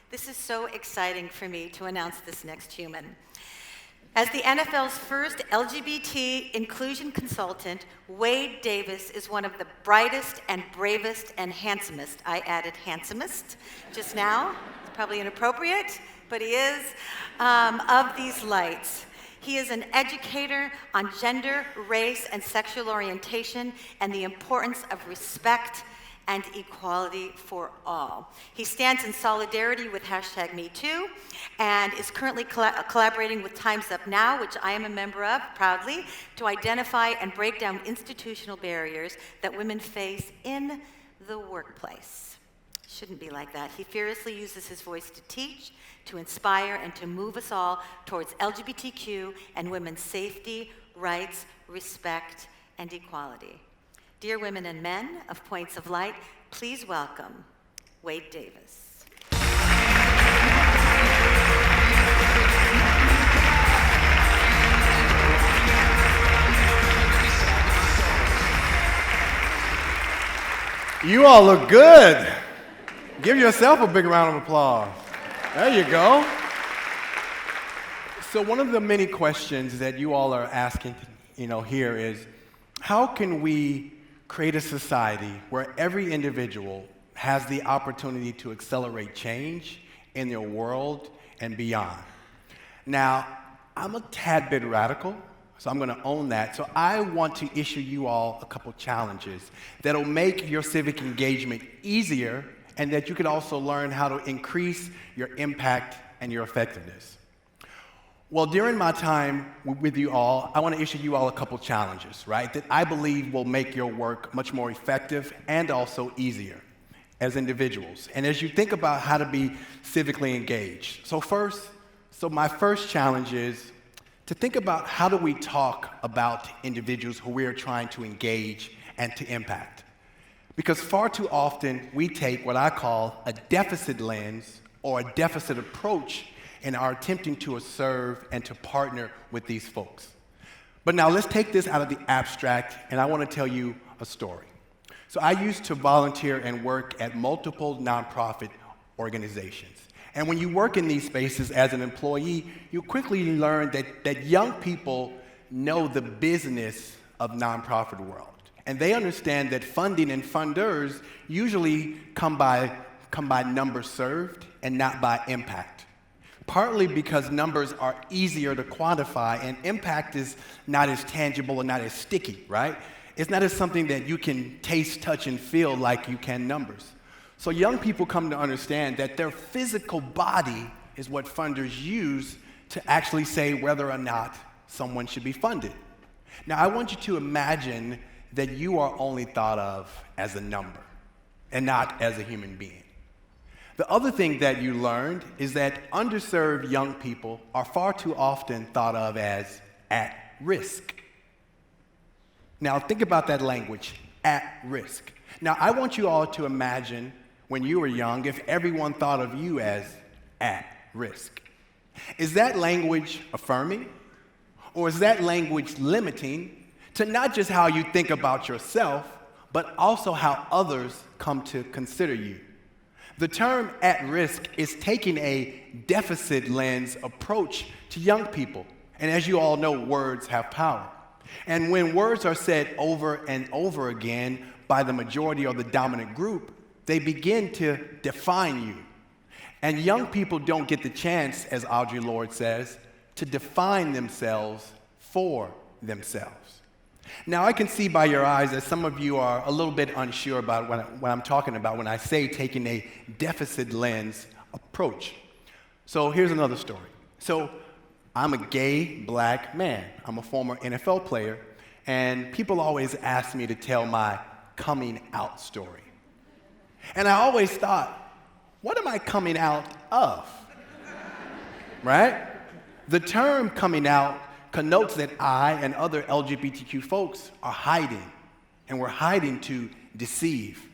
This is so exciting for me to announce this next human. As the NFL's first LGBT inclusion consultant, Wade Davis is one of the brightest and bravest and handsomest, I added handsomest just now, it's probably inappropriate, but he is, of these lights. He is an educator on gender, race, and sexual orientation and the importance of respect and equality for all. He stands in solidarity with #MeToo and is currently collaborating with Time's Up Now, which I am a member of, proudly, to identify and break down institutional barriers that women face in the workplace. Shouldn't be like that. He fearlessly uses his voice to teach, to inspire, and to move us all towards LGBTQ and women's safety, rights, respect, and equality. Dear women and men of Points of Light, please welcome Wade Davis. You all look good. Give yourself a big round of applause. There you go. So one of the many questions that you all are asking, here is, how can we create a society where every individual has the opportunity to accelerate change in their world and beyond? Now, I'm a tad bit radical, so I'm going to own that. So I want to issue you all a couple challenges that'll make your civic engagement easier and that you can also learn how to increase your impact and your effectiveness. Well, during my time with you all, I want to issue you all a couple challenges, right, that I believe will make your work much more effective and also easier as individuals. And as you think about how to be civically engaged. So my first challenge is to think about how do we talk about individuals who we are trying to engage and to impact. Because far too often, we take what I call a deficit lens or a deficit approach in our attempting to serve and to partner with these folks. But now let's take this out of the abstract, and I want to tell you a story. So I used to volunteer and work at multiple nonprofit organizations. And when you work in these spaces as an employee, you quickly learn that young people know the business of nonprofit world. And they understand that funding and funders usually come by numbers served and not by impact. Partly because numbers are easier to quantify and impact is not as tangible and not as sticky, right? It's not as something that you can taste, touch, and feel like you can numbers. So young people come to understand that their physical body is what funders use to actually say whether or not someone should be funded. Now, I want you to imagine that you are only thought of as a number and not as a human being. The other thing that you learned is that underserved young people are far too often thought of as at risk. Now, think about that language, at risk. Now, I want you all to imagine when you were young if everyone thought of you as at risk. Is that language affirming? Or is that language limiting to not just how you think about yourself, but also how others come to consider you? The term at risk is taking a deficit lens approach to young people. And as you all know, words have power. And when words are said over and over again by the majority or the dominant group, they begin to define you. And young people don't get the chance, as Audre Lorde says, to define themselves for themselves. Now, I can see by your eyes that some of you are a little bit unsure about what I'm talking about when I say taking a deficit lens approach. So here's another story. So I'm a gay black man. I'm a former NFL player, and people always ask me to tell my coming out story. And I always thought, what am I coming out of? Right? The term coming out connotes that I and other LGBTQ folks are hiding, and we're hiding to deceive.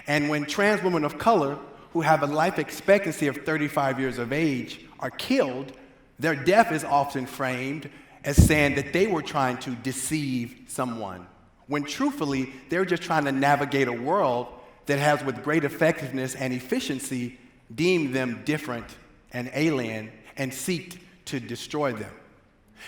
And when trans women of color who have a life expectancy of 35 years of age are killed, their death is often framed as saying that they were trying to deceive someone, when truthfully, they're just trying to navigate a world that has, with great effectiveness and efficiency, deem them different and alien, and seek to destroy them.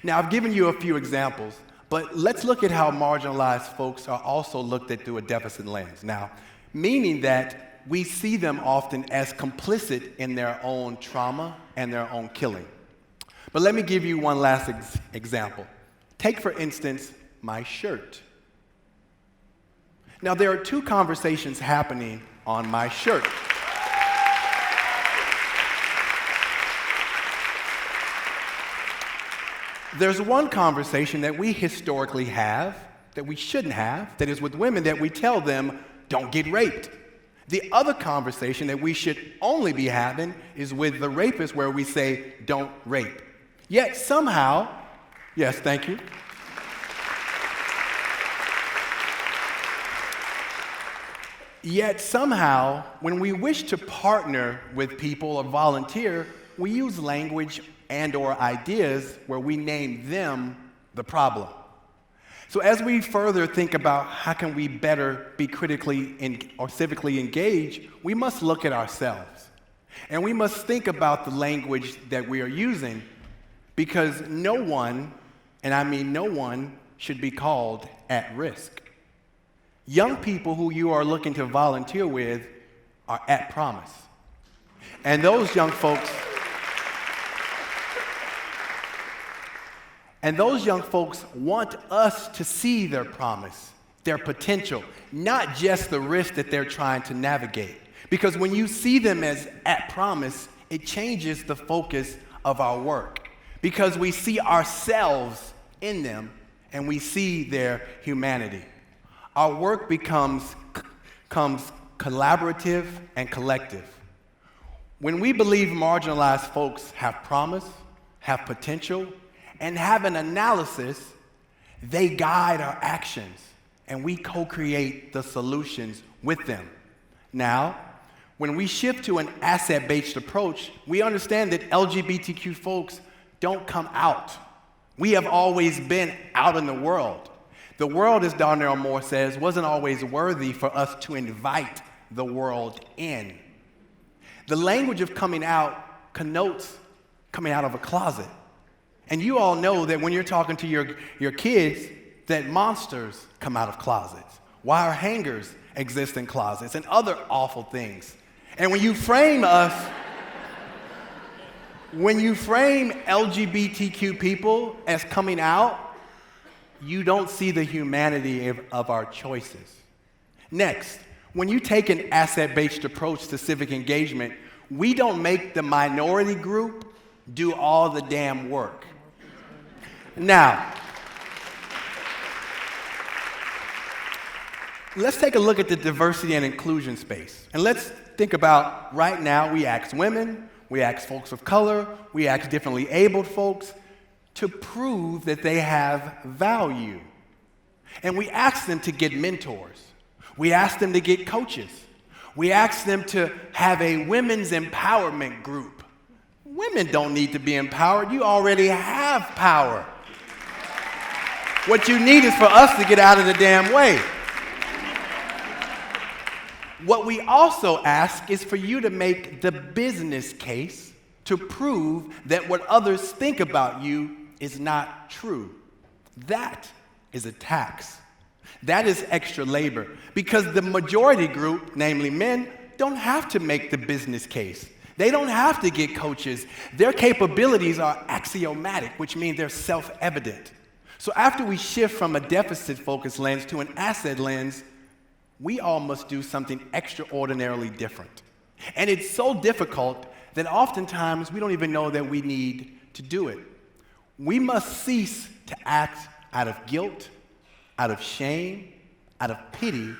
Now, I've given you a few examples, but let's look at how marginalized folks are also looked at through a deficit lens. Now, meaning that we see them often as complicit in their own trauma and their own killing. But let me give you one last example. Take, for instance, my shirt. Now, there are two conversations happening on my shirt. There's one conversation that we historically have, that we shouldn't have, that is with women, that we tell them, don't get raped. The other conversation that we should only be having is with the rapist, where we say, don't rape. Yet somehow, yes, thank you. Yet somehow, when we wish to partner with people or volunteer, we use language and/or ideas where we name them the problem. So as we further think about how can we better be critically or civically engaged, we must look at ourselves. And we must think about the language that we are using, because no one, and I mean no one, should be called at risk. Young people who you are looking to volunteer with are at promise. And those young folks want us to see their promise, their potential, not just the risk that they're trying to navigate. Because when you see them as at promise, it changes the focus of our work. Because we see ourselves in them and we see their humanity. Our work becomes collaborative and collective. When we believe marginalized folks have promise, have potential, and have an analysis, they guide our actions, and we co-create the solutions with them. Now, when we shift to an asset-based approach, we understand that LGBTQ folks don't come out. We have always been out in the world. The world, as Darnell Moore says, wasn't always worthy for us to invite the world in. The language of coming out connotes coming out of a closet. And you all know that when you're talking to your kids, that monsters come out of closets, wire hangers exist in closets, and other awful things. And when you frame LGBTQ people as coming out, you don't see the humanity of our choices. Next, when you take an asset-based approach to civic engagement, we don't make the minority group do all the damn work. Now, let's take a look at the diversity and inclusion space. And let's think about right now, we ask women, we ask folks of color, we ask differently abled folks to prove that they have value. And we ask them to get mentors. We ask them to get coaches. We ask them to have a women's empowerment group. Women don't need to be empowered. You already have power. What you need is for us to get out of the damn way. What we also ask is for you to make the business case to prove that what others think about you is not true. That is a tax. That is extra labor, because the majority group, namely men, don't have to make the business case. They don't have to get coaches. Their capabilities are axiomatic, which means they're self-evident. So after we shift from a deficit-focused lens to an asset lens, we all must do something extraordinarily different. And it's so difficult that oftentimes we don't even know that we need to do it. We must cease to act out of guilt, out of shame, out of pity,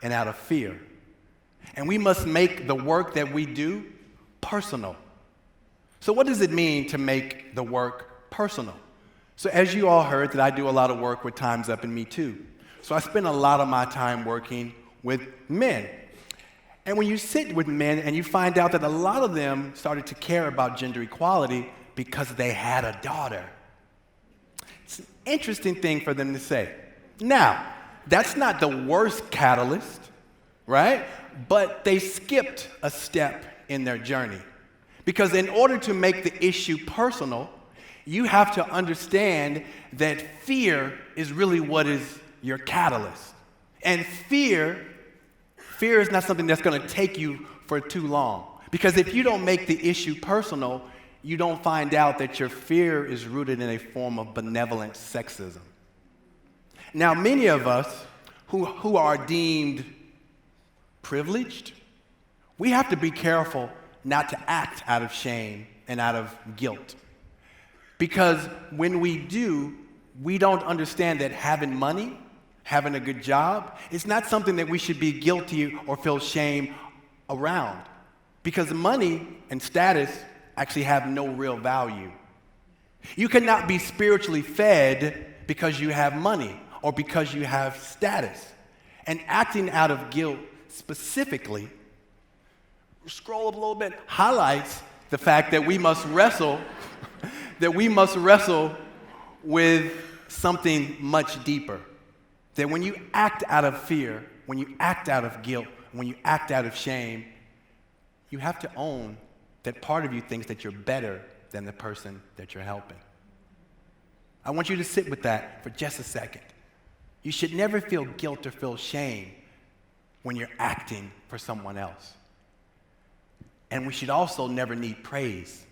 and out of fear. And we must make the work that we do personal. So what does it mean to make the work personal? So as you all heard, that I do a lot of work with Time's Up and Me Too. So I spend a lot of my time working with men. And when you sit with men and you find out that a lot of them started to care about gender equality because they had a daughter. It's an interesting thing for them to say. Now, that's not the worst catalyst, right? But they skipped a step in their journey. Because in order to make the issue personal, you have to understand that fear is really what is your catalyst. And fear is not something that's going to take you for too long. Because if you don't make the issue personal, you don't find out that your fear is rooted in a form of benevolent sexism. Now, many of us who are deemed privileged, we have to be careful not to act out of shame and out of guilt. Because when we do, we don't understand that having money, having a good job, it's not something that we should be guilty or feel shame around. Because money and status actually have no real value. You cannot be spiritually fed because you have money or because you have status. And acting out of guilt specifically, scroll up a little bit, highlights the fact that we must wrestle with something much deeper. That when you act out of fear, when you act out of guilt, when you act out of shame, you have to own that part of you thinks that you're better than the person that you're helping. I want you to sit with that for just a second. You should never feel guilt or feel shame when you're acting for someone else. And we should also never need praise.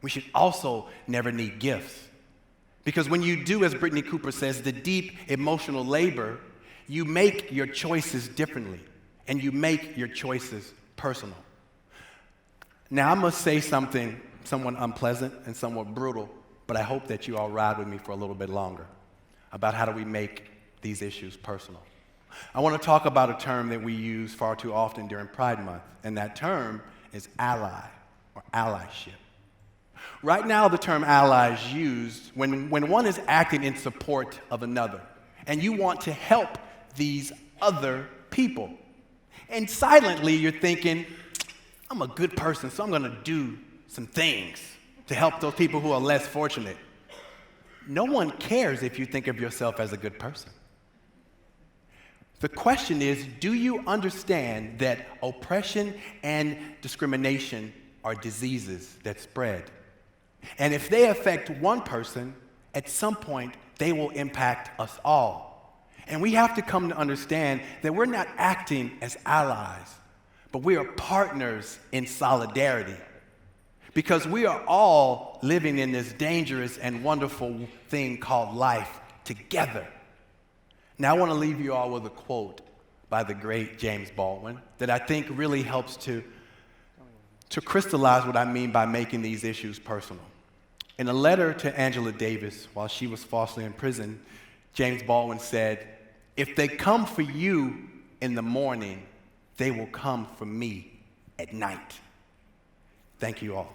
We should also never need gifts. Because when you do, as Brittany Cooper says, the deep emotional labor, you make your choices differently, and you make your choices personal. Now, I must say something somewhat unpleasant and somewhat brutal, but I hope that you all ride with me for a little bit longer about how do we make these issues personal. I want to talk about a term that we use far too often during Pride Month, and that term is ally or allyship. Right now, the term ally is used when one is acting in support of another, and you want to help these other people. And silently, you're thinking, I'm a good person, so I'm going to do some things to help those people who are less fortunate. No one cares if you think of yourself as a good person. The question is, do you understand that oppression and discrimination are diseases that spread? And if they affect one person, at some point, they will impact us all. And we have to come to understand that we're not acting as allies, but we are partners in solidarity. Because we are all living in this dangerous and wonderful thing called life together. Now, I want to leave you all with a quote by the great James Baldwin that I think really helps to crystallize what I mean by making these issues personal. In a letter to Angela Davis while she was falsely imprisoned, James Baldwin said, "If they come for you in the morning, they will come for me at night." Thank you all.